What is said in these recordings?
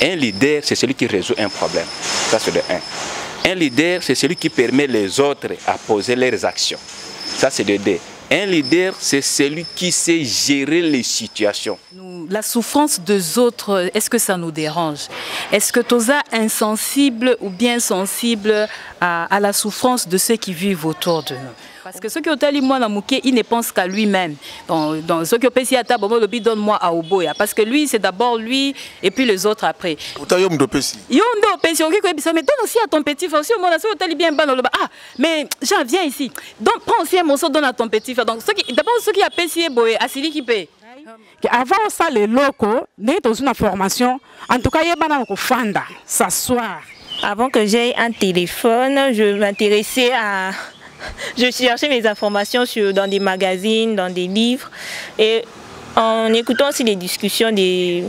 Un leader, c'est celui qui résout un problème. Ça, c'est le 1. Un leader, c'est celui qui permet les autres à poser leurs actions. Ça, c'est le 2. Un leader, c'est celui qui sait gérer les situations. La souffrance des autres, est-ce que ça nous dérange? Est-ce que tu es insensible ou bien sensible à la souffrance de ceux qui vivent autour de nous? Parce que ceux qui ont dit moi il ne pense qu'à lui-même. Dans ceux qui ont pensé à ta donne-moi à Oboya. Parce que lui, c'est d'abord lui et puis les autres après. Mais donne aussi à ton petit frère. Ah, mais Jean, viens ici. Donc prends aussi un morceau, donne à ton petit frère. Donc d'abord ceux qui ont pensé à Sili qui paye. Avant ça, les locaux, dans une formation, en tout cas, il y a s'asseoir. Avant que j'aie un téléphone, je m'intéressais à... Je cherchais mes informations dans des magazines, dans des livres, et en écoutant aussi les discussions des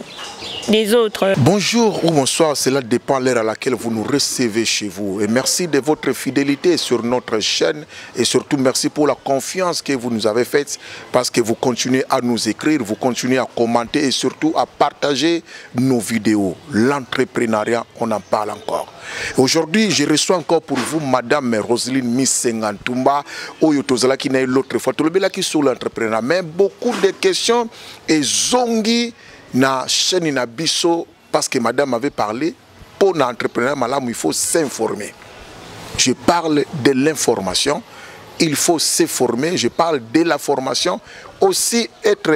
autres. Bonjour ou bonsoir, cela dépend de l'heure à laquelle vous nous recevez chez vous. Et merci de votre fidélité sur notre chaîne et surtout merci pour la confiance que vous nous avez faite parce que vous continuez à nous écrire, vous continuez à commenter et surtout à partager nos vidéos. L'entrepreneuriat, on en parle encore. Aujourd'hui, je reçois encore pour vous Madame Roseline Missengantumba, Oyotozala qui n'a eu l'autre fois, qui sur l'entrepreneuriat. Mais beaucoup de questions et zongi na chaîne na biso parce que Madame avait parlé pour l'entrepreneuriat, il faut s'informer. Je parle de l'information. Il faut se former. Je parle de la formation. Aussi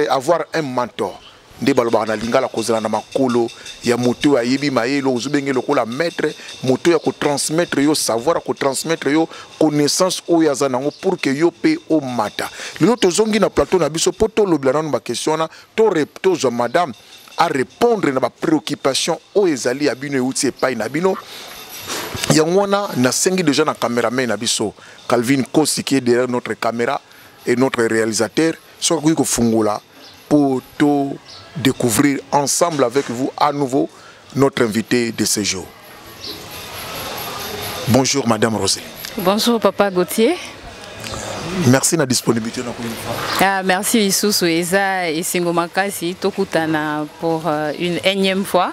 avoir un mentor. Nde baloba na lingala kozala na makolo ya moto ayebi mayelo ozubenge lokola maître moto ya ko transmettre yo savoir ko transmettre yo connaissance o ya zanango pour que yo pe o mata lelo tozongi na plateau na biso poto lobela na ba question na to zo madame à répondre na ba préoccupation o ezali ya bino euti epai na bino yangwana na sengi déjà na caméraman na biso Calvin Kosi qui est derrière notre caméra et notre réalisateur so ko fungula pour tout découvrir ensemble avec vous à nouveau notre invité de ce jour. Bonjour Madame Roseline. Bonjour Papa Gauthier. Merci de la disponibilité. Merci Issou Eza et Singo Makasi Tokutana pour une énième fois.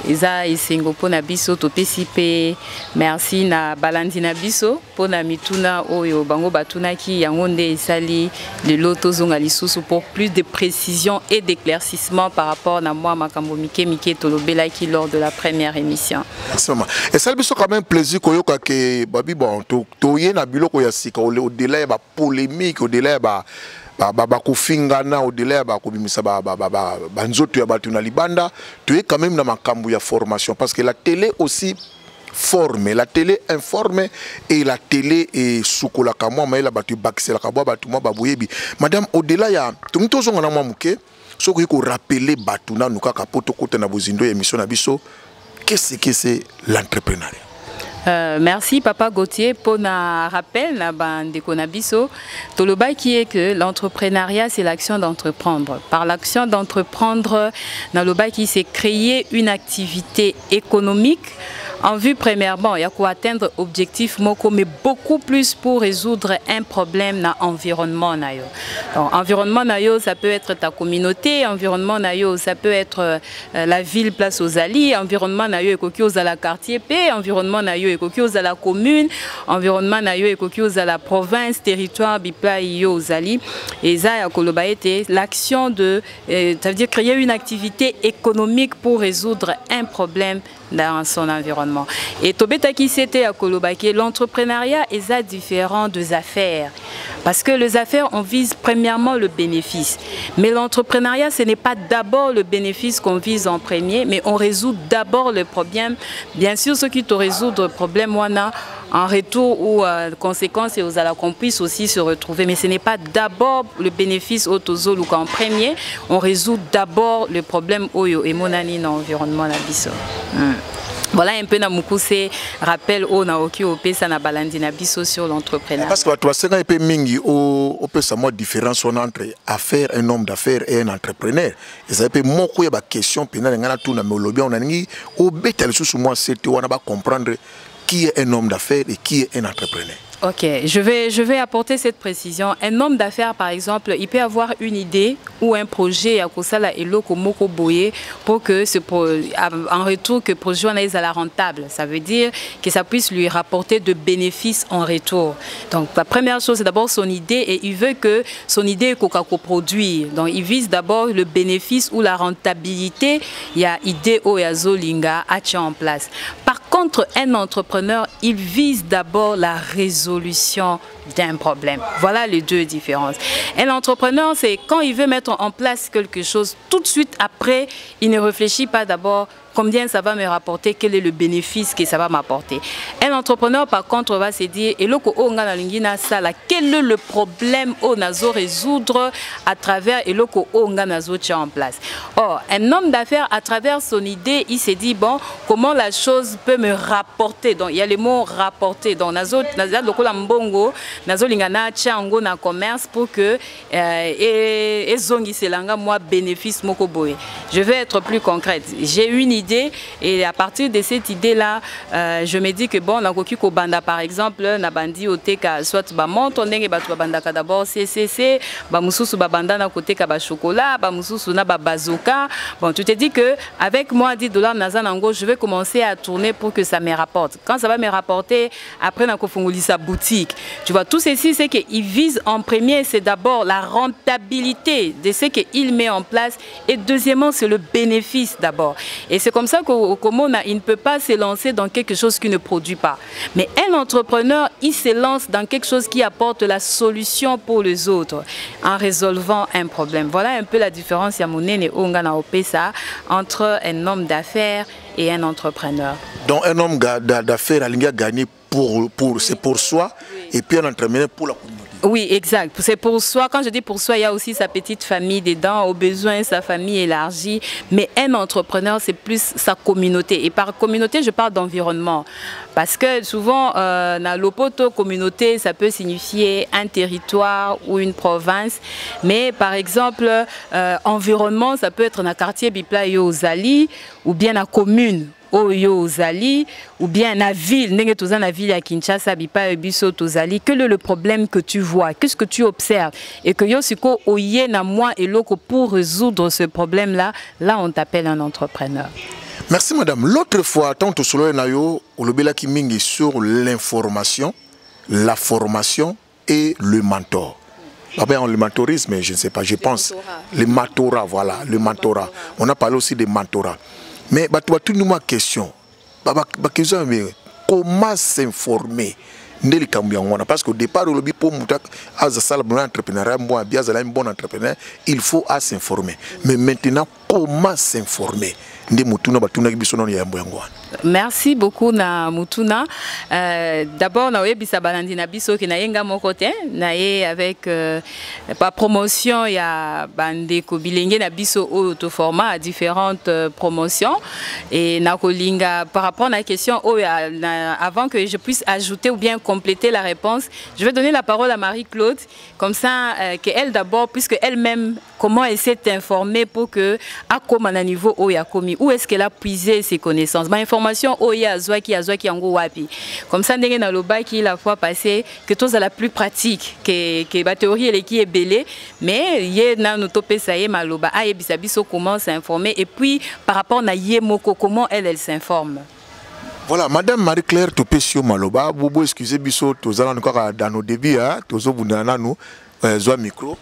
Eza et Singo pour Nabiso Topesipe. Merci na Balandina Biso pour na mituna oyo bango batuna ki yangonde isali de l'otozonga lisusu pour plus de précision et d'éclaircissement par rapport na moi makambo mike tolobela ki lors de la première émission. Merci maman. Et ça biso quand même plaisir koyoka ke babi bon to yena biloko ya sika au-delà ba polémique au-delà ba kufingana au-delà ba kobimisa ba nzoto ya batu na libanda tu es quand même na makambo ya formation parce que la télé aussi forme, la télé informe et la télé est soukola kamwa maela batu bakisela kabwa batu ma baboyebi. Madame au-delà ya tumto zonga na mwamuke soko yiko rappeler batu na nuka kapoto kota na bozindo émission na biso qu'est-ce que c'est l'entrepreneuriat? Merci Papa Gauthier pour un rappel na bande konabiso. Toloba qui est que l'entrepreneuriat c'est l'action d'entreprendre. Par l'action d'entreprendre, Naloba qui c'est créer une activité économique en vue premièrement, il y a quoi atteindre objectif moko mais beaucoup plus pour résoudre un problème dans l'environnement nayo. Donc environnement nayo ça peut être ta communauté, environnement nayo ça peut être la ville place aux alliés, environnement nayo ekokios à la quartier P, environnement nayo ekokios à la commune, environnement nayo ekokios à la province, territoire bipla yo aux alliés. Et ça ya koloba été l'action de ça veut dire créer une activité économique pour résoudre un problème dans son environnement. Et Tobetaki c'était à Kolobake, l'entrepreneuriat est différent des affaires. Parce que les affaires, on vise premièrement le bénéfice. Mais l'entrepreneuriat, ce n'est pas d'abord le bénéfice qu'on vise en premier, mais on résout d'abord le problème. Bien sûr, ce qui te résout le problème, en retour ou conséquences, et qu'on puisse aussi se retrouver. Mais ce n'est pas d'abord le bénéfice au tozo ou qu'en premier, on résout d'abord le problème oyo et monani dans l'environnement nabiso. Voilà un peu na mukuse rappel au naoki au pesa na balandina biso sur l'entrepreneuriat. Parce que toi c'est un peu mingi au peut savoir différence entre affaire un homme d'affaires et un entrepreneur. Et ça peut moko ya ba question pena ngana tout na melobi on ngi au betel sous moi c'était on va comprendre qui est un homme d'affaires et qui est un entrepreneur. Ok, je vais apporter cette précision. Un homme d'affaires, par exemple, il peut avoir une idée ou un projet à Kosala et Loko Moko Boye pour que en retour que le projet soit la rentable. Ça veut dire que ça puisse lui rapporter de bénéfices en retour. Donc la première chose, c'est d'abord son idée et il veut que son idée Coca-Cola produit. Donc il vise d'abord le bénéfice ou la rentabilité. Il y a idée Oyazo Linga à en place. Par contre, un entrepreneur, il vise d'abord la résolution d'un problème. Voilà les deux différences. Un entrepreneur, c'est quand il veut mettre en place quelque chose, tout de suite après, il ne réfléchit pas d'abord combien ça va me rapporter, quel est le bénéfice que ça va m'apporter. Un entrepreneur, par contre, va se dire, quel est le problème au nazo résoudre à travers eloko onga nazo tient en place. Or, un homme d'affaires, à travers son idée, il s'est dit, bon, comment la chose peut me rapporter. Donc, il y a le mot rapporter. Donc, nazo mbongo, nazo lingana tchango na commerce pour que zongi selanga moi bénéfice moko boye. Je vais être plus concrète. J'ai une idée et à partir de cette idée là je me dis que bon na koki ko banda par exemple na bandi oteka soit ba monto ndenge ba to banda ka d'abord CCC ba mususu ba banda na côté ka ba chocolat ba mususu na ba bazooka. Bon, tu te dis que avec moi $10 naza nango je vais commencer à tourner pour que ça me rapporte. Quand ça va me rapporter après na ko fungoli sa boutique. Tu vois, tout ceci c'est que il vise en premier, c'est d'abord la rentabilité de ce qu'il met en place et deuxièmement c'est le bénéfice d'abord. Et c'est comme ça qu'au Komona, il ne peut pas se lancer dans quelque chose qui ne produit pas. Mais un entrepreneur, il se lance dans quelque chose qui apporte la solution pour les autres en résolvant un problème. Voilà un peu la différence entre un homme d'affaires et un entrepreneur. Donc un homme d'affaires a gagné c'est pour soi et puis un entrepreneur pour la communauté. Oui, exact. C'est pour soi. Quand je dis pour soi, il y a aussi sa petite famille dedans, au besoin, sa famille élargie. Mais un entrepreneur, c'est plus sa communauté. Et par communauté, je parle d'environnement. Parce que souvent, dans l'Opoto, communauté, ça peut signifier un territoire ou une province. Mais par exemple, environnement, ça peut être dans le quartier Bipla Yozali ou bien la commune. Oyozali ou bien la ville, la ville à Kinshasa, Bipa Biso Tozali, quel est le problème que tu vois, qu'est-ce que tu observes et que Yosiko Oye na moi et l'autre pour résoudre ce problème-là, là on t'appelle un entrepreneur. Merci madame. L'autre fois, tant que solo nayo, olobela ki mingi sur l'information, la formation et le mentor. Le mentorisme, je ne sais pas, je pense. Le mentorat, voilà, le mentorat. On a parlé aussi de mentorat. Mais tu as tout une question. Comment s'informer? Parce qu'au départ, pour un bon entrepreneur, il faut s'informer. Mais maintenant, comment s'informer? Merci beaucoup na Mutuna. D'abord na webisa balandi na biso ki na yenga moko te na ye avec pa promotion ya bandeko bilenge na biso auto format à différentes promotions et na kolinga par rapport à la question avant que je puisse ajouter ou bien compléter la réponse, je vais donner la parole à Marie-Claude comme ça qu'elle d'abord puisque elle-même comment elle s'est informée pour que à comme à niveau Oyakomi où est-ce qu'elle a puisé ses connaissances. Ma information Oya Zwaki Ango Wapi. Comme ça ndenge na loba qui la fois passée que tous à la plus pratique que la théorie elle qui est belée mais yé na no topé ça yé maloba a yebisa biso comment s'informer et puis par rapport na yemoko comment elle s'informe. Voilà, madame Marie-Claire Topesio Maloba, vous excusez biso tous allons encore dans nos débuts hein, tous au bout d'un nous zoa micro.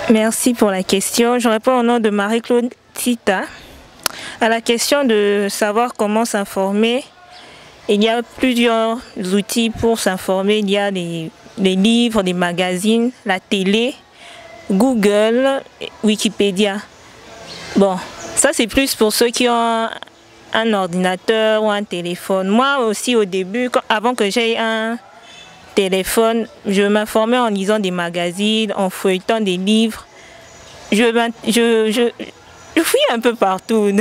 Merci pour la question. Je réponds au nom de Marie-Claude Tita. À la question de savoir comment s'informer, il y a plusieurs outils pour s'informer. Il y a des livres, des magazines, la télé, Google, Wikipédia. Bon, ça c'est plus pour ceux qui ont un ordinateur ou un téléphone. Moi aussi au début, avant que j'aie un téléphone, je m'informais en lisant des magazines, en feuilletant des livres. Je fouille un peu partout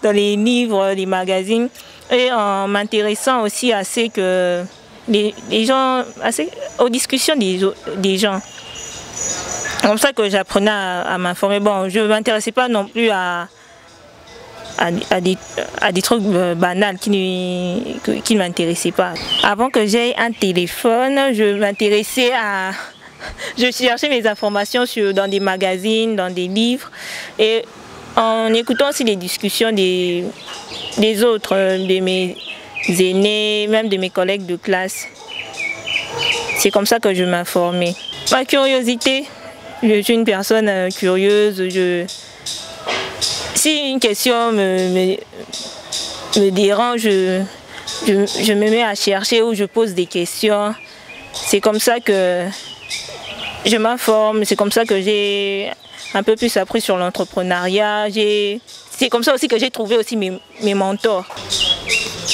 dans les livres, les magazines et en m'intéressant aussi à ce que les gens, aux discussions des gens. C'est comme ça que j'apprenais à m'informer. Bon, je ne m'intéressais pas non plus à à des trucs banals qui ne m'intéressaient pas. Avant que j'aie un téléphone, je m'intéressais à... Je cherchais mes informations dans des magazines, dans des livres, et en écoutant aussi les discussions des autres, de mes aînés, même de mes collègues de classe. C'est comme ça que je m'informais. Ma curiosité, je suis une personne curieuse. Si une question me dérange, je me mets à chercher ou je pose des questions. C'est comme ça que je m'informe, c'est comme ça que j'ai un peu plus appris sur l'entrepreneuriat. C'est comme ça aussi que j'ai trouvé aussi mes mentors.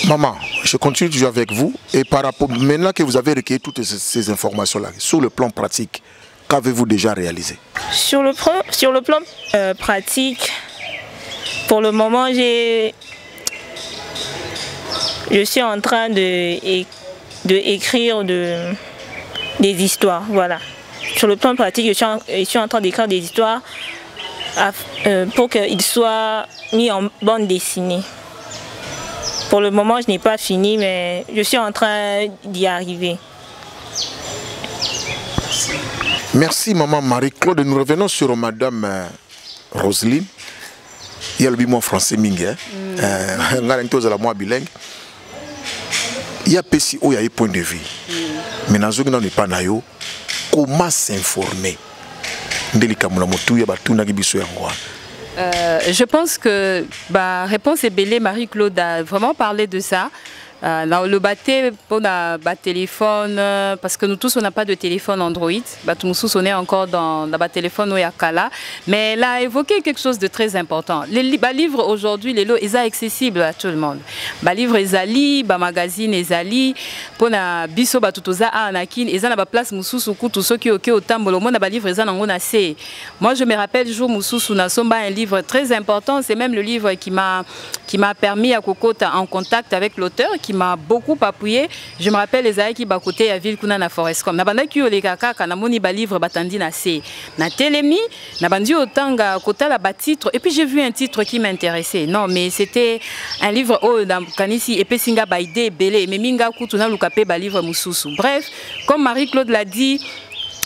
Maman, je continue toujours avec vous. Et par rapport, maintenant que vous avez recueilli toutes ces informations-là, sur le plan pratique, qu'avez-vous déjà réalisé? Sur le plan pratique, pour le moment, je suis en train d'écrire des histoires, voilà. Sur le plan pratique, je suis en train d'écrire des histoires pour qu'ils soient mis en bande dessinée. Pour le moment, je n'ai pas fini, mais je suis en train d'y arriver. Merci, maman Marie-Claude. Nous revenons sur madame Roselyne. Il y a le bimon français mingue. Il y a moi bilingue. Il y a PCO, il y a un point de vue. Mais dans ce cas, n'est pas naïo. Comment s'informer? Je pense que la réponse est belle. Marie-Claude a vraiment parlé de ça. Le bâté pour le téléphone, parce que nous tous on n'a pas de téléphone Android, nous tous on est encore dans le téléphone Oyakala, mais elle a évoqué quelque chose de très important. Les livres aujourd'hui, les lots, ils sont accessibles à tout le monde. Les livres Ezali, les magazines Ezali, pour la biso batutoza a anakin, ils ont la place mususu tout ceux qui au tambo le monde a livre ils ont assez. Moi je me rappelle jour mususu na somba un livre très important, c'est même le livre qui m'a permis à Kokota en contact avec l'auteur, qui m'a beaucoup appuyé. Je me rappelle les aïe qui ba côté à ville kuna na Forestcom. Na banda ki ole kaka kana moni ba livre batandi na se. Na telemi, na bandi otanga kota la ba titre et puis j'ai vu un titre qui m'intéressait. Non, mais c'était un livre oh dans kanisi et puis singa ba idée belé mais minga kutuna lukape ba livre mususu. Bref, comme Marie-Claude l'a dit,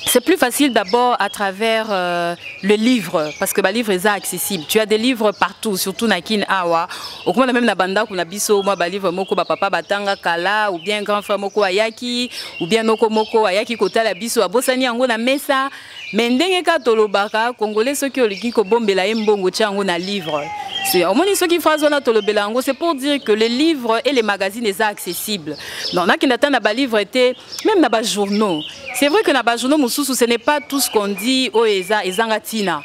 c'est plus facile d'abord à travers le livre, parce que le livre est accessible. Tu as des livres partout, surtout Nakin Awa. Au moins même na banda kuna biso moi ba livre moko ba papa batanga kala ou bien grand frère moko ayaki ou bien noko moko ayaki kota la biso abosani yango na mesa. Mais ndenge ka tolobaka congolais ceux qui oliki ko bombela mbongo tiango na livre. C'est au moins ceux qui font zona tolobela yango, c'est pour dire que les livres et les magazines sont accessibles. Donc na kinata na ba livre était même na ba journaux. C'est vrai que na ba journaux mususu ce n'est pas tout ce qu'on dit au eza ezangatina.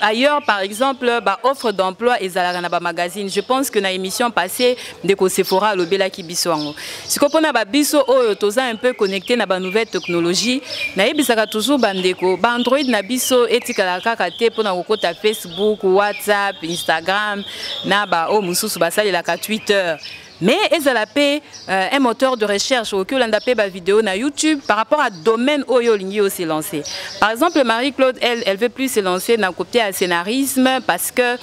Ailleurs, par exemple, offre d'emploi et na magazine. Je pense que dans l'émission passée, de Sephora le Bela Kibiswango. Si on a biso un peu connecté na nouvelle technologie, na ebisaka toujours bandeko, Android na biso etikala kaka te pona kokota Facebook, WhatsApp, Instagram, na mususu basalela ka Twitter. Mais ils ont un moteur de recherche au on a vidéo na YouTube par rapport à domaine où ils s'est lancé. Par exemple, Marie-Claude, elle veut plus se lancer dans le côté à scénarisme parce que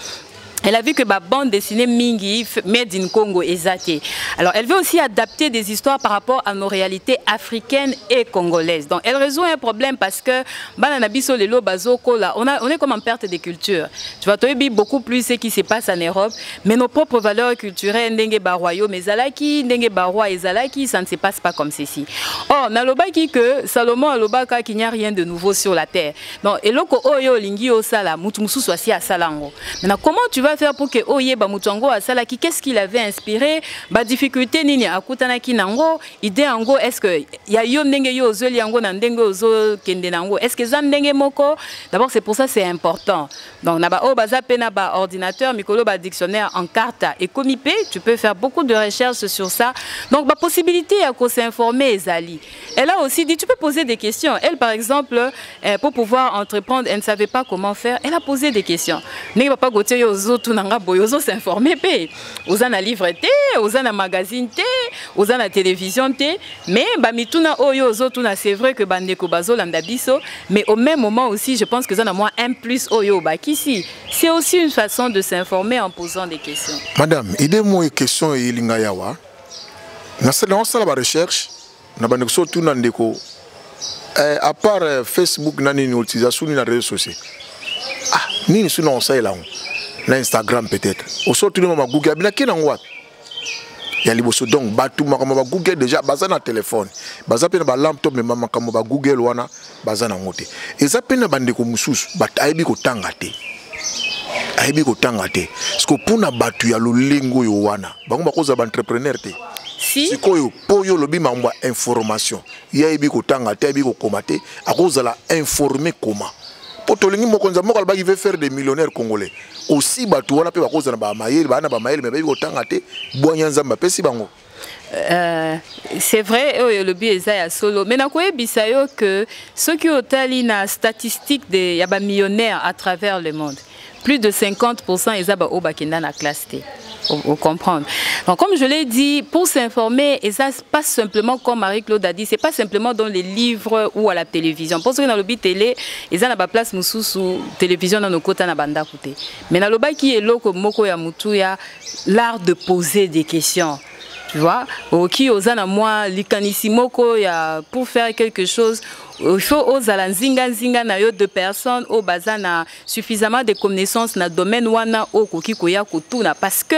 elle a vu que ma bande dessinée Mingi, Made in Congo, est zatée. Alors, elle veut aussi adapter des histoires par rapport à nos réalités africaines et congolaises. Donc, elle résout un problème parce que, on est comme en perte de culture. Tu vois, tu as vu beaucoup plus ce qui se passe en Europe, mais nos propres valeurs culturelles, Ndenge Baroyo, Mezalaki, Ndenge Baroy et Zalaki, ça ne se passe pas comme ceci. Or, Nalobaki que Salomon Alobaka qu'il n'y a rien de nouveau sur la terre. Donc, et loko oyo lingi osala, mutumusu swasi à salango. Maintenant, comment tu vas faire pour que oye ba mutongo asala ki qu'est-ce qu'il avait inspiré ba difficulté nini akutana ki nango idée ango est-ce que ya yo ndenge yo ozeli yango na ndenge ozo kende nango est-ce que za ndenge moko d'abord c'est pour ça c'est important donc na ba o baza pe na ba ordinateur mikolo ba dictionnaire en carte et comipé tu peux faire beaucoup de recherches sur ça donc ba possibilité à s'informer ezali elle a aussi dit tu peux poser des questions elle par exemple pour pouvoir entreprendre elle ne savait pas comment faire elle a posé des questions n'est pas goté yo tout nanga boy ozo s'informer pe oza na livre te oza na magazine te oza na télévision te mais ba mituna oyo ozo tuna c'est vrai que bandeko bazo landa biso mais au même moment aussi je pense que ça na moi un plus oyo bakisi c'est aussi une façon de s'informer en posant des questions. Madame, aidez-moi une question ilinga yawa. Na sala ba recherche na bandeko so tuna ndeko à part Facebook nani ni utilisation ni na réseaux sociaux. Ah, nini suna on sait là na Instagram peut-être. Au sorti ma Google bina kina ngwa. Ya liboso donc batu makama ba Google déjà baza na téléphone. Baza pe na ba laptop mais mama kama ba Google wana baza na ngote. Eza pe na bandeko mususu batayebi ko tanga te. Ayebi ko tanga te. Parce que puna batu ya lolengo yo wana. Bango bakoza ba entrepreneur te. Si sikoyo po yo lobi mamba information ya ebi ko tanga te ebi ko komate akoza la informer comment po tolingi mokonza moko alba qui veut faire des millionnaires congolais aussi batu wana pe bakoza na ba mayeli bana ba mayeli mais ebi ko tanga te boanyanza mapesi bango. C'est vrai, le biais est solo. Mais na koye bisayo que ceux qui ont tali na statistique de yaba millionnaires à travers le monde, plus de 50% ils aba obakenda na classe T. Vous comprendre. Donc, comme je l'ai dit, pour s'informer, et ça pas simplement comme Marie-Claude a dit, c'est pas simplement dans les livres ou à la télévision. Parce que dans le bit télé, ils ont la place sous télévision dans nos côtés na banda côté. Mais dans le bas qui est là comme moko ya mutu ya l'art de poser des questions. Tu vois, qui osana moi likanissimoko ya pour faire quelque chose. Il faut aux alanzinga na yo de personnes au bazana suffisamment de connaissances na domaine wana au kokikoya kotuna parce que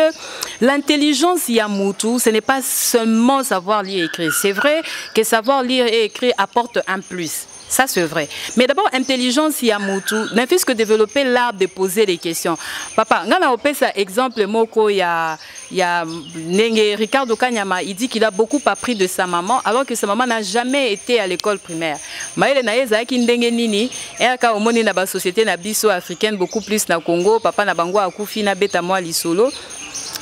l'intelligence ya mutu ce n'est pas seulement savoir lire et écrire. C'est vrai que savoir lire et écrire apporte un plus. Ça c'est vrai. Mais d'abord intelligence ya mutu n'importe que développer l'art de poser des questions. Papa, ngana opesa exemple moko ya Nenge Ricardo Kanyama, il dit qu'il a beaucoup appris de sa maman alors que sa maman n'a jamais été à l'école primaire. Maëlle naeza ki ndenge nini eka omoni na ba société na biso africaine beaucoup plus na Congo papa na bango akufi na beta moi lisolo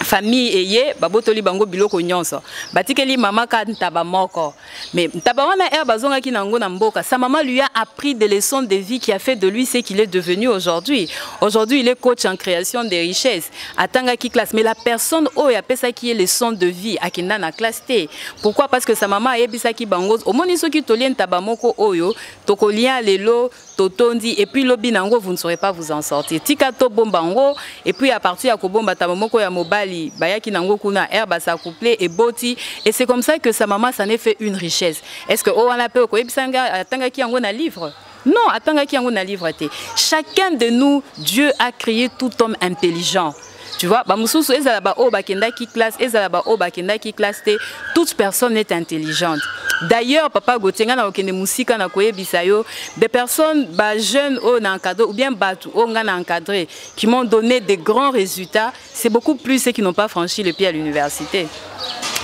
famille eye babotoli bango biloko nyonso batikeli mama ka ntaba moko mais ntaba wana bazonga ki nango na mboka sa maman lui a appris des leçons de vie qui a fait de lui ce qu'il est devenu aujourd'hui. Aujourd'hui il est coach en création des richesses atanga ki classe mais la personne o ya pesa qui est leçon de vie akina na classe T. Pourquoi? Parce que sa maman ebisa ki bango omoni soki tolien ntaba moko oyo tokolia lelo totondi et puis lobi nango vous ne saurez pas vous en sortir tika to bombango et puis à partir ya kobomba ntaba moko ya mobali bayaki nango kuna herba sa couplé et boti et c'est comme ça que sa maman s'en est fait une richesse. Est-ce que on a peu ko ebisanga atanga ki yango na livre? Non, atanga ki yango na livre te. Chacun de nous Dieu a créé tout homme intelligent. Tu vois, bamususu ezala ba o bakenda ki classe, ezala ba o bakenda ki classe te, toute personne est intelligente. D'ailleurs, papa Gotenga na okende musika na koyebisa yo, des personnes ba jeunes o na encadré ou bien batu o nga na encadré qui m'ont donné des grands résultats, c'est beaucoup plus ceux qui n'ont pas franchi le pied à l'université.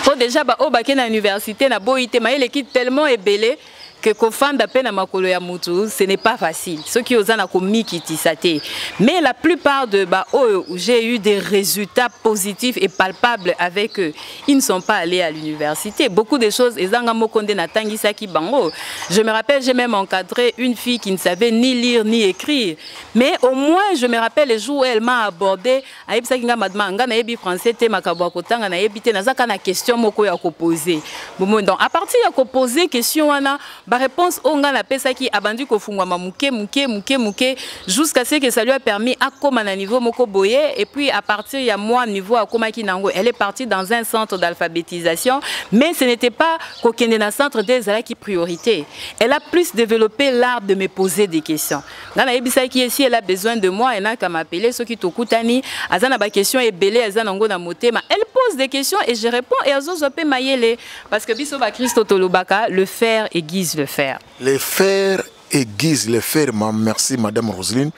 Pour déjà ba o bakenda à l'université na boité ma l'équipe tellement ébélé que kofanda pe na makolo ya mutu, ce n'est pas facile. Ceux qui osent na komiki tisate. Mais la plupart de où j'ai eu des résultats positifs et palpables avec eux, ils ne sont pas allés à l'université. Beaucoup de choses ezanga mokonde na tangisa ki bango. Je me rappelle, j'ai même encadré une fille qui ne savait ni lire ni écrire. Mais au moins je me rappelle les jours où elle m'a abordé, ayebisa kinga madma nga na yebi français te makabwa kotanga na yebite nazaka na question moko ya ko poser. Bon donc à partir ya ko poser question wana la réponse onga na pesa qui abandi ko fungwa muke jusqu'à ce que ça lui a permis à comme à niveau moko boye et puis à partir il y a moi niveau à koma kinango elle est partie dans un centre d'alphabétisation mais ce n'était pas kokende na centre des ala qui priorité. Elle a plus développé l'art de me poser des questions. Ngana ebisa qui si elle a besoin de moi elle n'a qu'à m'appeler ceux qui tokutani azana ba question et belé azana ngo na motema elle pose des questions et je réponds et azozo pe mayele parce que biso ba Christo tolobaka le faire aiguise le faire. Les faire aiguise les faire, merci Madame Roselyne.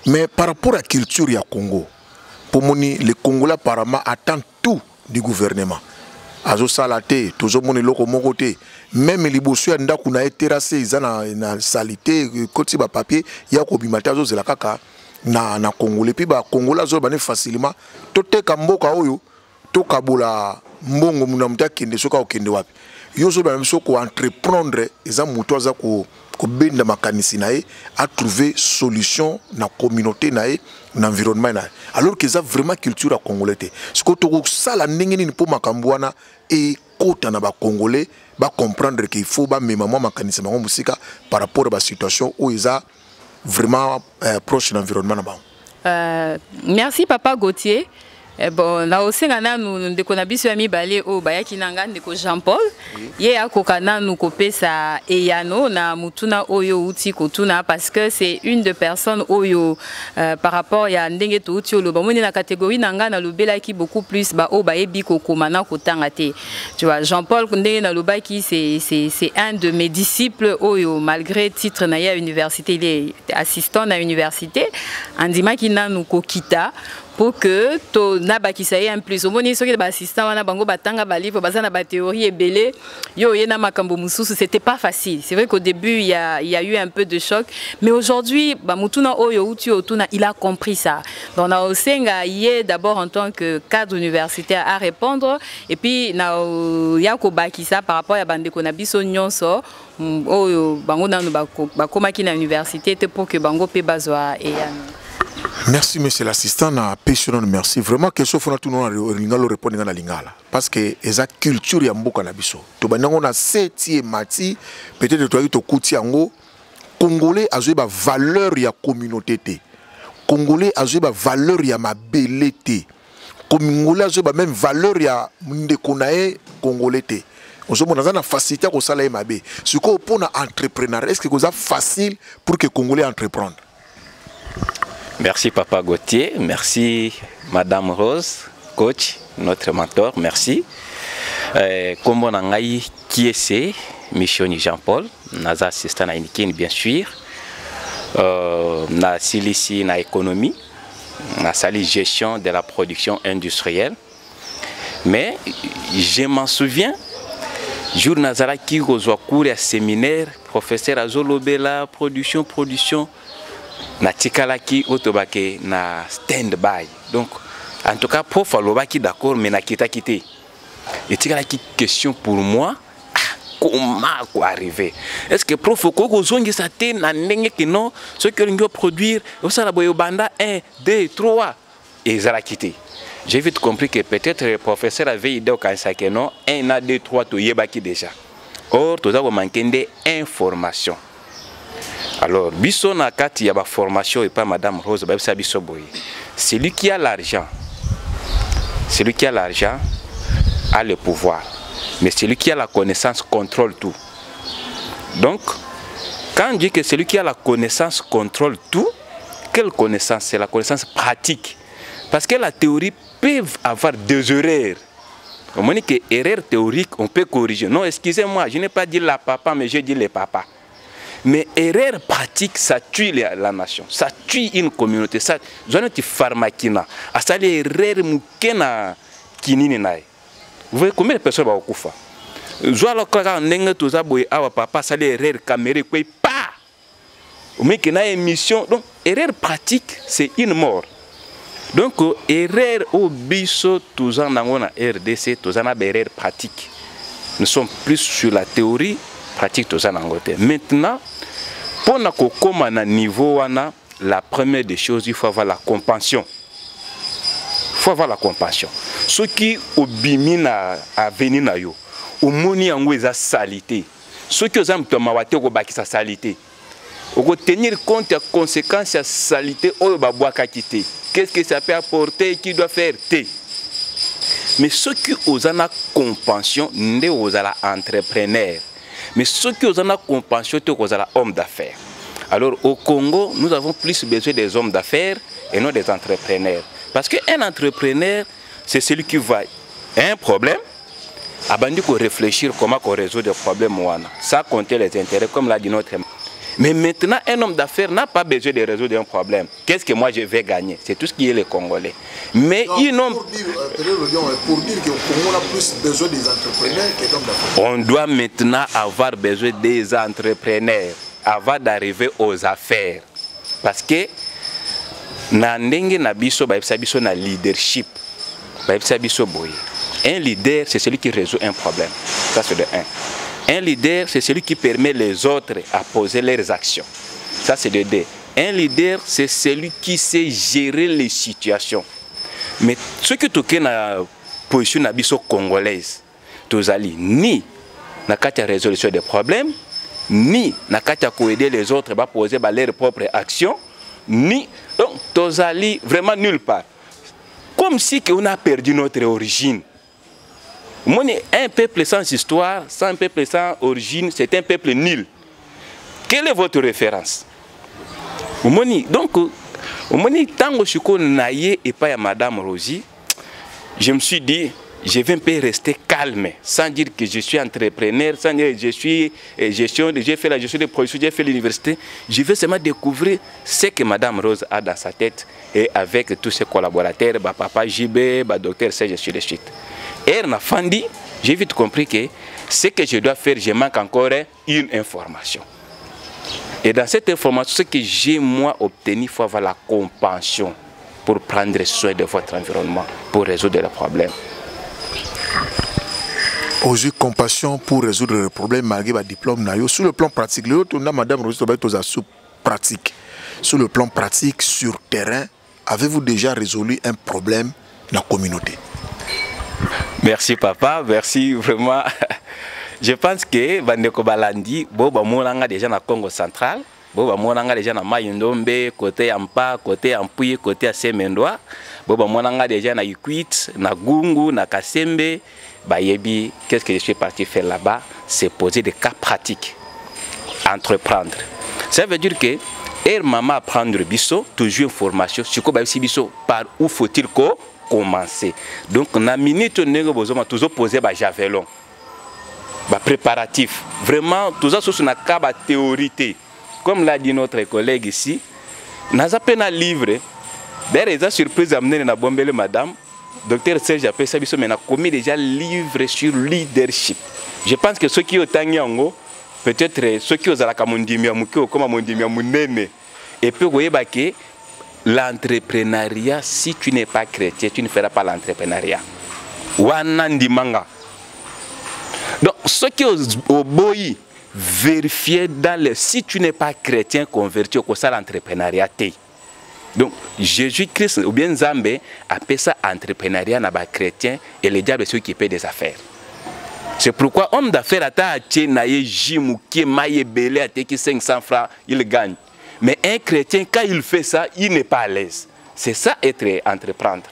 Mais par rapport à la culture du Congo, pour moi, les Congolais apparemment attendent tout du gouvernement. Azo salate, toujours mon loko mokote. Même les bossu anda kuna terrassé, ils na salité, côté ba papier, ya ko bimata azo zela kaka na Congolais puis ba Congolais azo bane facilement. Tote kamboka oyo, to kabola mbongo munamta kende soka okende wapi. Yoso ba mso ko entreprendre eza muto aza ko akobenda makanisi nae a trouver solution na communauté nae na environnement nae alors que ça vraiment culture congolais te ce que to sala ndenge nini po makambwana et kota na ba congolais ba comprendre qu'il faut ba même moi makanisi bango musika par rapport à la situation où ils a vraiment proche de l'environnement là-bas. Merci Papa Gauthier. Bon, là aussi, nous avons biso ami balé au bayaki nanga ndeko Jean-Paul. Ye akokana nous kopé sa eyano na mutuna oyo uti kotuna parce que c'est une de personnes oyo par rapport ya ndenge to uti lo bomoni na catégorie nanga na lobela ki beaucoup plus ba o bayebi kokomana kotanga te. Tu vois Jean-Paul ndenge na lobaki c'est un de mes disciples oyo malgré titre na ya université il est assistant à université andima ki na nous kokita pour que to nabakisa un plus omoni soki ba assistant wana bango batanga ba livre bazana ba théorie ebele yo yena makambo mususu c'était pas facile. C'est vrai qu'au début il y a eu un peu de choc mais aujourd'hui ba mutuna oyo uti otuna il a compris ça. Donc na osenga yé d'abord en tant que cadre universitaire à répondre et puis na ya ko bakisa par rapport à bandeko na biso nyonso oyo bango nanu ba komaki na université te pour que bango pe bazwa et Merci monsieur l'assistant na pétion merci vraiment que sauf na tout non lingalo répondre na lingala parce que eza culture ya mboka na biso to banango na septième mati peut-être toi to kuti yango congolais azwe ba valeur ya communauté te congolais azwe ba valeur ya mabele te congolais azwe ba même valeur ya ndeko nae congolais te on se montre na facilité ko sala mabe ce ko pour na entrepreneur est-ce que c'est facile pour que congolais entreprendre? Merci Papa Gauthier, merci Madame Rose, coach, notre mentor, merci. Comme on a eu qui est Michoni Jean-Paul, naza assistant à Inikin bien sûr, na silici na économie, na sali gestion de la production industrielle. Mais je m'en souviens, jour nazara qui reçoit cours à séminaire, professeur Azolobela, production. Na tikalaki otobake na stand-by. Donc, en tout cas, prof alobaki d'accord, mais na kita quitté. Et tikalaki question pour moi, comment quoi arriver? Est-ce que prof ko zongi sa te na ndenge que non, ce que l'on doit produire, ça la boyo banda 1, 2, 3 et ça l'a quitté. J'ai vite compris que peut-être le professeur avait idée au cancer que non, 1, 2, 3 to yebaki déjà. Or, tout ça va manquer d'informations. Alors, biso na kati ya ba formation et pas Madame Rose ba biso boy. Celui qui a l'argent a le pouvoir. Mais celui qui a la connaissance contrôle tout. Donc, quand on dit que celui qui a la connaissance contrôle tout, quelle connaissance? C'est la connaissance pratique. Parce que la théorie peut avoir des erreurs. On dit que erreur théorique, on peut corriger. Non, excusez-moi, je n'ai pas dit la papa, mais j'ai dit les papas. Mais erreur pratique, ça tue la nation, ça tue une communauté. Ça, j'en ai pharmakina. À ça, les erreurs mukena kinini nae. Vous voyez combien de personnes vont au koufa? Joa la kaka n'engue tout ça boy awa papa ça les erreurs caméra quoi pas. Mais qu'il y a émission donc erreur pratique c'est une mort. Donc erreur au biso tous en angona RDC tous en a erreur pratique. Nous sommes plus sur la théorie pratique tous en Angleterre. Maintenant pour na kokoma na niveau wana la première des choses il faut avoir la compassion. Il faut avoir la compassion. Ceux qui obimina à venir na yo au moni yango eza salité. Ceux qui osam tomawate ko bakisa salité. Au tenir compte des conséquences de la salité au babouaka quitté. Qu'est-ce que ça peut apporter? Qui doit faire? Mais ceux qui osent la compassion, ne osent la entrepreneur. Mais ceux qui osent la compassion, tu osent la homme d'affaires. Alors au Congo, nous avons plus besoin des hommes d'affaires et non des entrepreneurs. Parce qu'un entrepreneur, c'est celui qui voit un problème, abandonne pour réfléchir comment on résout des problèmes. Ça compter les intérêts, comme l'a dit notre. Mais maintenant, un homme d'affaires n'a pas besoin de résoudre un problème. Qu'est-ce que moi je vais gagner? C'est tout ce qui est les Congolais. Mais non, pour dire qu'on a plus besoin des entrepreneurs que d'hommes d'affaires. On doit maintenant avoir besoin des entrepreneurs avant d'arriver aux affaires. Parce que na ndenge na biso ba biso na leadership. Ba biso boy. Un leader, c'est celui qui résout un problème. Ça c'est de 1. Un leader, c'est celui qui permet les autres à poser leurs actions. Ça, c'est le D. Un leader, c'est celui qui sait gérer les situations. Mais ce que tu as la position congolaise, tu as ni la résolution des problèmes, ni la aider les autres à poser leurs propres actions, ni donc tu as vraiment nulle part. Comme si on a perdu notre origine. Un peuple sans histoire, sans un peuple sans origine, c'est un peuple nul. Quelle est votre référence? Donc, tant que je suis et pas à Madame Rosie, je me suis dit, je vais un peu rester calme, sans dire que je suis entrepreneur, sans dire que je suis gestion, j'ai fait la gestion de production, j'ai fait l'université. Je vais seulement découvrir ce que Madame Rose a dans sa tête et avec tous ses collaborateurs, papa JB, docteur Serge, sur les suite. Et j'ai vite compris que ce que je dois faire, je manque encore une information. Et dans cette information, ce que j'ai moi obtenu, il faut avoir la compassion pour prendre soin de votre environnement, pour résoudre les problèmes. Aujourd'hui, compassion pour résoudre les problèmes malgré le diplôme. Sur le plan pratique, Madame Rosie, pratique. Sur le plan pratique, sur terrain, avez-vous déjà résolu un problème dans la communauté? Merci papa, merci vraiment. Je pense que Bandeko Balandi, Boba Moulanga déjà dans le Congo central, Boba Moulanga déjà dans Mayundombe, côté Ampa, côté Ampuye, côté Asemendoa, Boba Moulanga déjà dans Ikwit, dans Gungu, dans Kasembe, Bayebi, qu'est-ce que je suis parti faire là-bas? C'est poser des cas pratiques, entreprendre. Ça veut dire que maman apprendre biso, toujours une formation, sur quoi biso, par où faut-il commencer. Donc, dans la minute où nous avons toujours posé un javelot, préparatif. Vraiment, tout ça, c'est une théorie. Comme l'a dit notre collègue ici, nous avons un livre. D'ailleurs, ils ont surprise amener dans la bombe, madame. Docteur Serge a fait mais on a commis déjà un livre sur leadership. Je pense que ceux qui ont été en peut-être ceux qui ont été en et puis, vous voyez que l'entrepreneuriat, si tu n'es pas chrétien, tu ne feras pas l'entrepreneuriat. Wanandimanga. Donc, ceux qui ont boyi, vérifier dans le. Si tu n'es pas chrétien converti au ça l'entrepreneuriat. Donc, Jésus-Christ ou bien Zambé appelle ça entrepreneuriat n'a pas chrétien et le diable est celui qui paie des affaires. C'est pourquoi homme d'affaires à Tchenaye, Jimou, qui maille belé à qui 500 francs, il gagne. Mais un chrétien, quand il fait ça, il n'est pas à l'aise. C'est ça être entreprendre.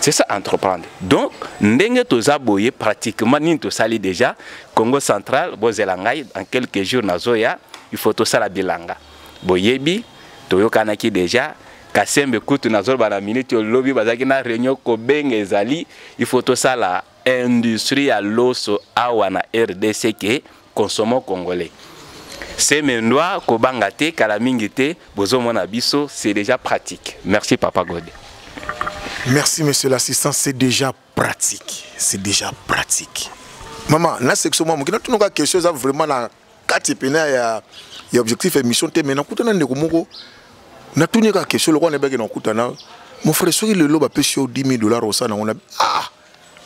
C'est ça entreprendre. Donc, ndenge toza boye pratiquement ni to sali déjà Congo central, bozelangay en quelques jours nazoya, il faut to sala bilanga. Boyebi, toyokanaki déjà Kasembe kutu nazor bana minute lobby bazaki na réunion ko benge ezali, il faut to sala industrie à l'osso awana RDC que consommons congolais. C'est maintenant kobangate kalamingite bozo mona biso, c'est déjà pratique. Merci papa Godé. Merci monsieur l'assistant, c'est déjà pratique. C'est déjà pratique. Maman, la section moi, qui n'a pas quelque chose vraiment la carte pénale, il y a objectif et mission. Mais n'a pas de komoko. N'a tout n'est quelque chose. Le roi n'est pas que n'a pas. Mon frère, soit le lobe a payé $10 000 au sana, on a ah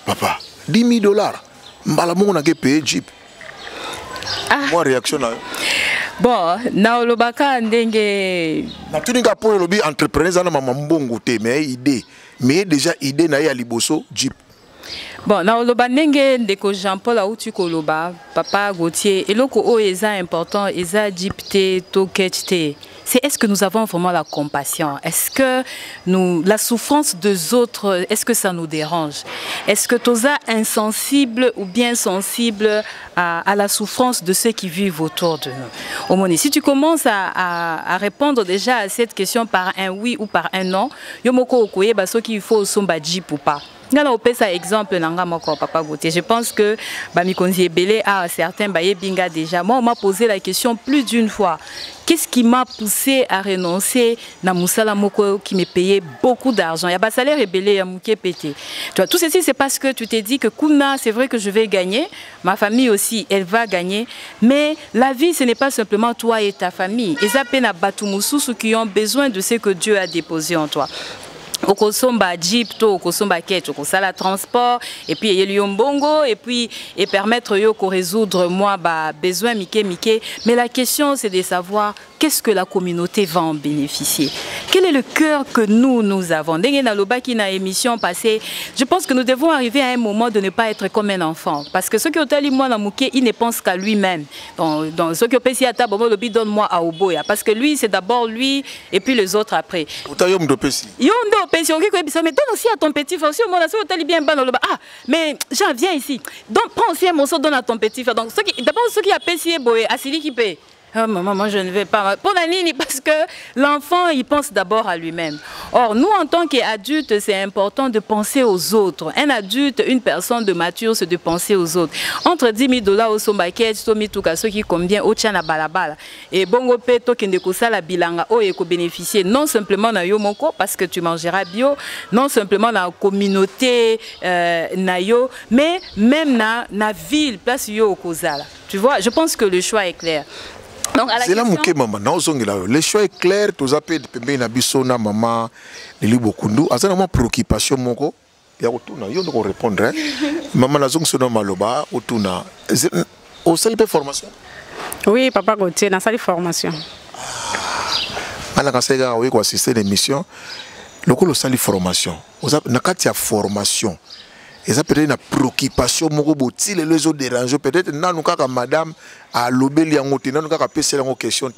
papa $10 000. Mbalamon on a payé Jeep. Moi réaction là. Bon, na olobaka ndenge. Na tout n'est pas pour le lobby entrepreneur ça n'a maman mbongo te mais idée. Mais déjà idée na ya liboso Jeep. Bon, na oloba ndenge ndeko Jean-Paul Autu koloba papa Gauthier eloko o eza important eza Jeep te to ketch te. C'est est-ce que nous avons vraiment la compassion? Est-ce que la souffrance des autres, est-ce que ça nous dérange? Est-ce que tu es insensible ou bien sensible à la souffrance de ceux qui vivent autour de nous? Omoni, si tu commences à répondre déjà à cette question par un oui ou par un non, yomoko okoye baso qu'il faut somba Jeep ou pas. Ngana opesa exemple nanga moko papa Gauthier. Je pense que Bamikonzi Ebele a certains baye binga déjà. Moi on m'a posé la question plus d'une fois. Qu'est-ce qui m'a poussé à renoncer na musala moko qui me payait beaucoup d'argent? Il y a pas salaire Ebele ya muké pété. Tu vois, tout ceci c'est parce que tu t'es dit que Kuna, c'est vrai que je vais gagner, ma famille aussi, elle va gagner, mais la vie ce n'est pas simplement toi et ta famille. Et ça peine à Batumususu qui ont besoin de ce que Dieu a déposé en toi. okosomba jeep to okosomba ketch okosala transport et puis il y a bongo et puis et permettre yo ko résoudre moi ba besoin mike mais la question c'est de savoir qu'est-ce que la communauté va en bénéficier. Quel est le cœur que nous avons? Dengue na lobaki na émission passée, je pense que nous devons arriver à un moment de ne pas être comme un enfant parce que ceux qui ont tali moi na muke, il ne pense qu'à lui-même. Dans ceux qui ont payé à table, lobi donne moi à Oboya parce que lui c'est d'abord lui et puis les autres après. Yom do pesi. Mais donne aussi à ton petit frère. Si on a bien ah, mais Jean, viens ici. Donc, prends aussi un morceau, donne à ton petit frère. Donc, d'abord, ceux qui a payé, à celui qui paye. Oh, maman, moi je ne vais pas. Pour la ligne, parce que l'enfant, il pense d'abord à lui-même. Or, nous, en tant qu'adultes, c'est important de penser aux autres. Un adulte, une personne de mature, c'est de penser aux autres. Entre 10 000 au sombaket, ceux qui combien au tchana balabala. Et bongo peto qui ne kosa la bilanga o eko bénéficier non simplement na yo moko parce que tu mangeras bio, non simplement dans la communauté na yo, mais même na ville place yo kozala. Tu vois, je pense que le choix est clair. C'est là que maman, le choix est clair, tous appels de pembe na bisona maman, les libo kundu, à ça vraiment préoccupation moko, ya otuna, yo ndoko répondre, maman na zong sono maloba, otuna, au salle de formation. Oui, papa Gauthier, dans salle de formation. À la casega, oui, quoi, assister l'émission, le salle de formation, na katia formation. Et ça peut-être une préoccupation, si les autres dérangent, peut-être que madame a lobé les angotés, nous avons posé la question,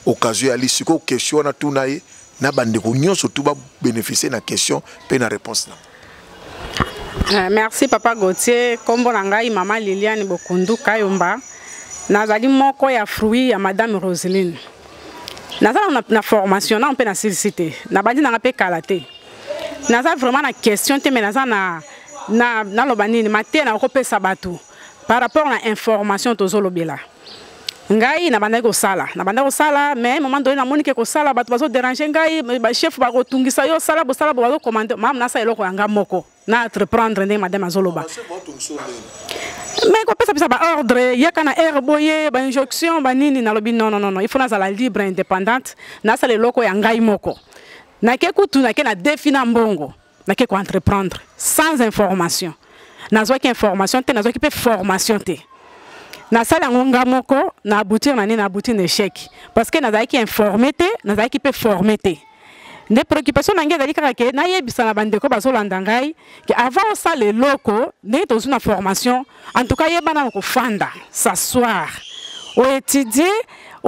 occasion à l'issue, question à tout naï, na bande réunion surtout va bénéficier de la question, puis la réponse. Merci papa Gauthier, comme bonangai maman Liliane Bokundu Kayomba, nazali moko ya fruit ya madame Roseline. Nazali na formation, na on peut na solliciter, na bandi na pe kalaté. Nazali vraiment na question, mais nazali na lobanini maté na kopesa batu par rapport à information tozolobela ngai na banda ko sala mais moment donné na monique ko sala batu bazo déranger ngai ba chef ba kotungisa yo sala bo bazo commander mam na sa eloko yanga moko na entreprendre ndé madame azoloba mais ko pesa ba ordre yaka na air boye ba injonction ba nini na lobi non il faut na la libre indépendante na sa eloko yanga moko na ke kutu na ke na défina mbongo na ke ko entreprendre sans information nazo ki information te nazo ki pe formation te na sala ngonga moko na aboutir na aboutir échec parce que nazo ki informer te nazo ki pe former te ne préoccupation na ngai dali kaka ke na yebisa na bandeko bazolanda ngai que avant ça les locaux ne dans une formation en tout cas yebana ko fanda s'asseoir ou étudier.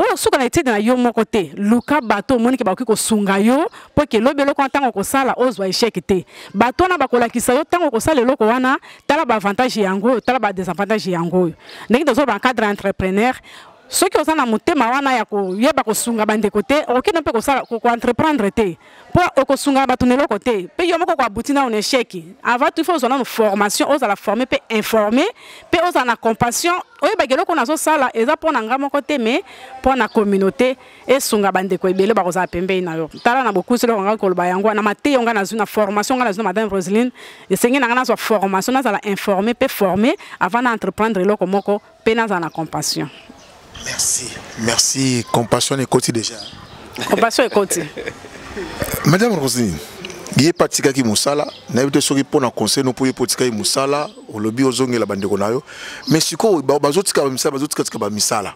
Oh, ce qu'on a été dans la yomo côté, Luka bateau, monique ba ko sunga yo, pour que l'obelo content ko sala ozwa échec te. Bateau na bakola kisayo tango ko sala loko wana, tala ba avantage yango, tala ba désavantage yango. Ndenge dozo ba cadre entrepreneur, ceux qui ont na mutema wana ya ko yeba ko sunga bande côté, OK non peut ko sala ko entreprendre te. Pour ko sunga batu ne loko te. Pe yomo ko abouti na un échec. Avant il faut une formation, oza la former, pe informer, pe oza na compassion. Oui, bah, quelqu'un qu'on a ça et ça pour n'engagement côté, mais pour la communauté et sunga bande quoi, belé bah on a pembé na yo. Tala na beaucoup sur l'engagement qu'on va yango na maté on a une formation, on a une madame Roseline, et c'est une angana soit formation, on a la informer, peut former avant d'entreprendre l'eau comme quoi, pénal dans la compassion. Merci, compassion et côté déjà. Compassion et côté. Madame Roseline. Il y a pas de qui musala, n'a pas de souris pour un conseil, nous pouvons pas musala, au lobby aux ongles la bande konayo, mais si quoi, bazout ka misala, bazout ka misala.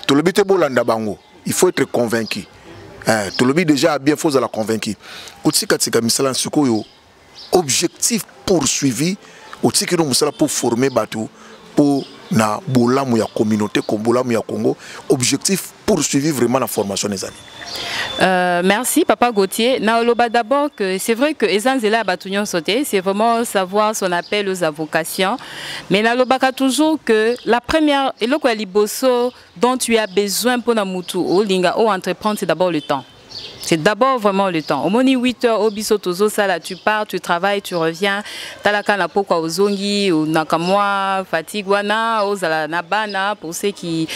Tout le but est bon landa bango, il faut être convaincu. Tout le but déjà bien faut la convaincre. Aussi ka misala, si quoi objectif poursuivi, aussi que nous musala pour former batu, pour na bolamu ya communauté comme bolamu ya Congo, objectif poursuivi vraiment la formation des années. Merci Papa Gauthier. Naoloba d'abord que c'est vrai que Ezanzela Batunion sauté, c'est vraiment savoir son appel aux avocations. Mais Naoloba toujours que la première et le liboso dont tu as besoin pour Namutu ou linga ou entreprendre, c'est d'abord le temps. C'est d'abord vraiment le temps. Au moni 8 heures au bisotozo sala, tu pars, tu travailles, tu reviens. Talaka na pokwa ozongi ou nakamwa fatigwana ozala nabana pour ceux qui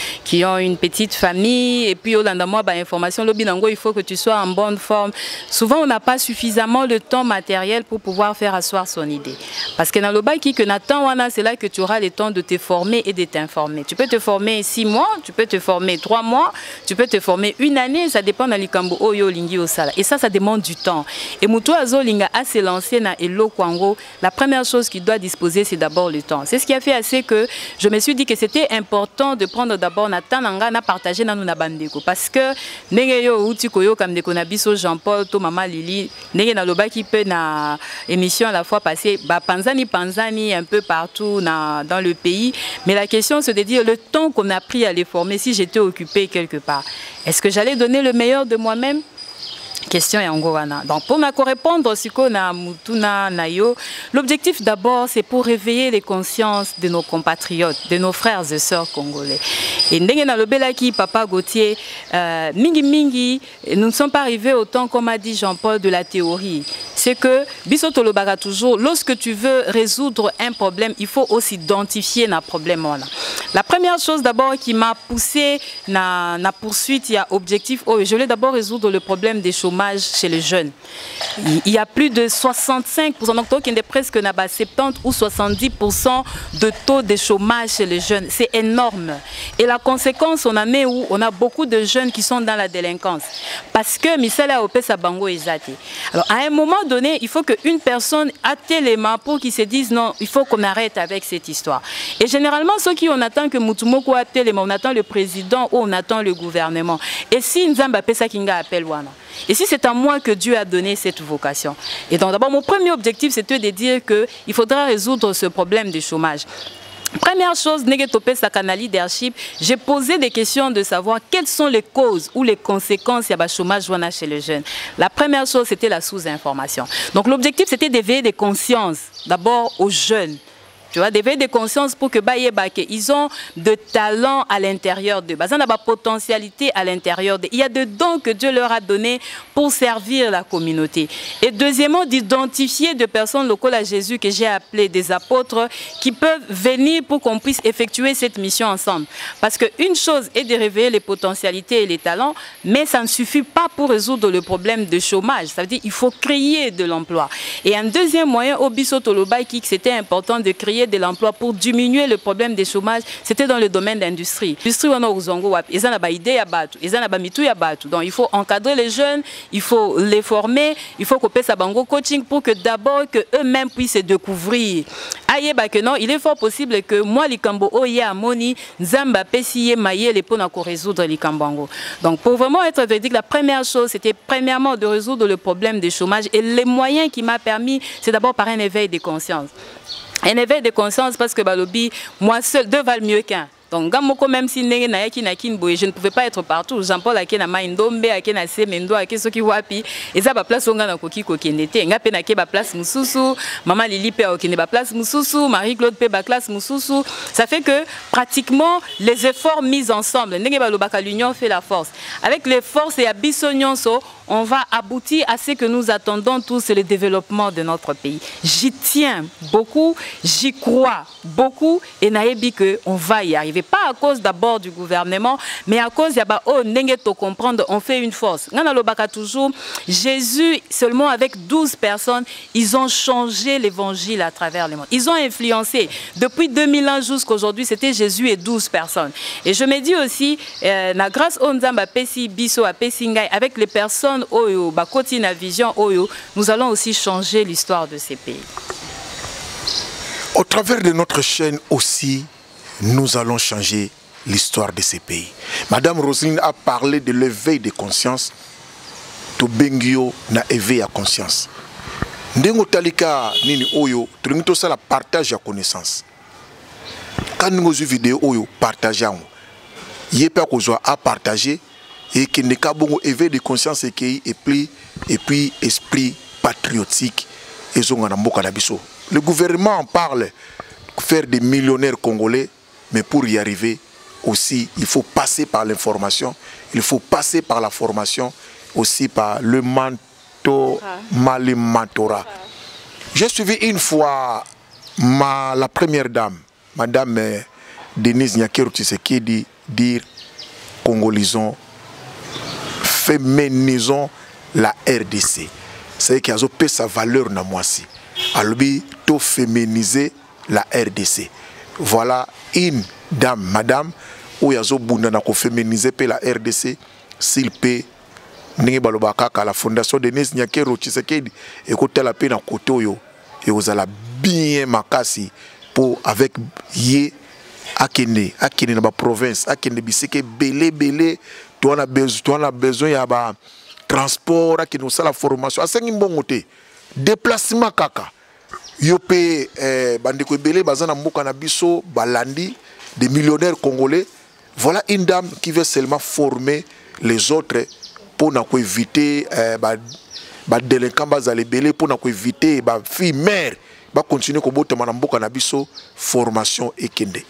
ont une petite famille et puis au landamwa ba information lobinango il faut que tu sois en bonne forme. Souvent on n'a pas suffisamment le temps matériel pour pouvoir faire asseoir son idée. Parce que dans le bail qui que Nathan wana, c'est là que tu auras le temps de te former et de t'informer. Tu peux te former 6 mois, tu peux te former 3 mois, tu peux te former 1 année, ça dépend de l'ikambo oyo lingi osala. Et ça demande du temps. Et muto azo linga a se lancer na elo kwango, la première chose qu'il doit disposer, c'est d'abord le temps. C'est ce qui a fait assez que je me suis dit que c'était important de prendre d'abord Nathan nanga na partager na nuna bandeko. Parce que nenge yo uti koyo comme de konabiso Jean-Paul to Mama Lili, nenge na loba qui peut na émission à la fois passée, bah panzani un peu partout dans le pays. Mais la question c'est de dire le temps qu'on a pris à les former, si j'étais occupé quelque part, est-ce que j'allais donner le meilleur de moi-même? Question est en Gowana. Donc pour répondre l'objectif d'abord c'est pour réveiller les consciences de nos compatriotes, de nos frères et sœurs congolais. Et Papa Gauthier, mingi, nous ne sommes pas arrivés au temps comme a dit Jean-Paul de la théorie. C'est que Bisoto Lobaga toujours, lorsque tu veux résoudre un problème, il faut aussi identifier un problème. La première chose d'abord qui m'a poussé na poursuite, il y a objectif, je voulais d'abord résoudre le problème des chômage chez les jeunes. Il y a plus de 65%, donc il y a presque 70 ou 70% de taux de chômage chez les jeunes. C'est énorme. Et la conséquence, on a mis où on a beaucoup de jeunes qui sont dans la délinquance. Parce que Misala Opesa Bango Ezate. Alors à un moment donné, il faut qu'une personne ait les mains pour qu'ils se disent non, il faut qu'on arrête avec cette histoire. Et généralement, ceux qui on attend que Moutoumoko ait les mains, on attend le président ou on attend le gouvernement. Et si Nzamba Pesa Kinga appelle Wana. Et si c'est à moi que Dieu a donné cette vocation. Et donc d'abord, mon premier objectif, c'était de dire qu'il faudra résoudre ce problème du chômage. Première chose, leadership, j'ai posé des questions de savoir quelles sont les causes ou les conséquences du chômage chez les jeunes. La première chose, c'était la sous-information. Donc l'objectif, c'était d'éveiller des consciences, d'abord aux jeunes. Tu vois, d'éveiller des consciences pour que ils ont de talents à l'intérieur d'eux. Ils ont de potentialité à l'intérieur d'eux. Il y a des dons que Dieu leur a donnés pour servir la communauté. Et deuxièmement, d'identifier des personnes locales à Jésus que j'ai appelées des apôtres qui peuvent venir pour qu'on puisse effectuer cette mission ensemble. Parce qu'une chose est de réveiller les potentialités et les talents, mais ça ne suffit pas pour résoudre le problème de chômage. Ça veut dire qu'il faut créer de l'emploi. Et un deuxième moyen, au Bissotolobaïki, c'était important de créer de l'emploi pour diminuer le problème des chômages, c'était dans le domaine de l'industrie. L'industrie, on a uzongo, ils ont une idée à battre, ils ont une mitou à battre. Donc il faut encadrer les jeunes, il faut les former, il faut couper sa bango coaching pour que d'abord que eux-mêmes puissent se découvrir. Aïe bah que non, il est fort possible que moi l'ikambo oye amoni nzamba pesiye maye les pona ko résoudre l'ikambango. Donc pour vraiment être véridique, la première chose c'était premièrement de résoudre le problème du chômage et les moyens qui m'a permis, c'est d'abord par un éveil de conscience. Un éveil de conscience parce que Balobi, moi seul, deux valent mieux qu'un. Donc, même si je ne pouvais pas être partout, Jean-Paul a na Maindombe, a na Semendo, a ceux qui wapi, et ça va place on a koki kokenete, nga pena ke ba place mususu, Maman Lili pe okene ba place mususu, Marie-Claude pe ba classe mususu. Ça fait que pratiquement les efforts mis ensemble, ndenge ba lobaka l'union fait la force. Avec les forces et abissonionso, on va aboutir à ce que nous attendons tous, c'est le développement de notre pays. J'y tiens beaucoup, j'y crois beaucoup et naebi que on va y arriver. Pas à cause d'abord du gouvernement, mais à cause de comprendre, on fait une force. Toujours, Jésus, seulement avec 12 personnes, ils ont changé l'évangile à travers le monde. Ils ont influencé. Depuis 2000 ans jusqu'à aujourd'hui, c'était Jésus et 12 personnes. Et je me dis aussi, grâce au Nzamba Pesi Biso à Pesingai, avec les personnes Oyo, Bakoti na Vision Oyo, nous allons aussi changer l'histoire de ces pays. Au travers de notre chaîne aussi, nous allons changer l'histoire de ces pays. Madame Roselyne a parlé de l'éveil de conscience. To bengio na éveil à conscience. Ndengo talika nini oyo, trinito ça la partage à connaissance. Quand nous avons vidéo oyo, partageons. Yépa kozwa à partager et qui n'est qu'à bon éveil de conscience et puis esprit patriotique et zonganamboka nabiso. Le gouvernement en parle, faire des millionnaires congolais. Mais pour y arriver aussi, il faut passer par l'information, il faut passer par la formation, aussi par le mentorat. J'ai suivi une fois la première dame, Madame Denise Nyakero Tshisekedi, dire congolisons, féminisons la RDC. C'est qu'il y a sa valeur dans moi aussi. Alors, to féminiser la RDC. Voilà une dame, madame, où yazo bunda na ko féminiser la RDC, s'il peut ningi balobaka ka la fondation Denis Nyakero Tshisekedi et côté la pe na côté yo et vous allez bien makasi pour avec yé akene na ba province akene biseke belé tu as besoin ya ba transport akene ça la formation asengi mbongo te déplacement kaka yo pe bandeko belé bazana mboka na biso balandi des millionnaires congolais. Voilà une dame qui veut seulement former les autres pour éviter les délinquants bazali belé pour éviter les filles mères ba continuer ko botama na mboka na biso formation et kende.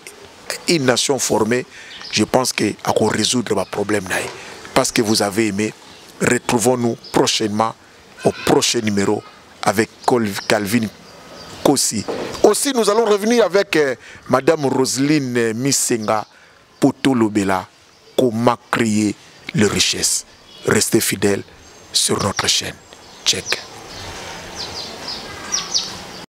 Une nation formée, je pense que à résoudre le problème naï. Parce que vous avez aimé, retrouvons-nous prochainement au prochain numéro avec Calvin Kossi. Aussi, nous allons revenir avec Madame Roselyne Misenga pour Tolobela, comment créer les richesses. Restez fidèles sur notre chaîne. Check.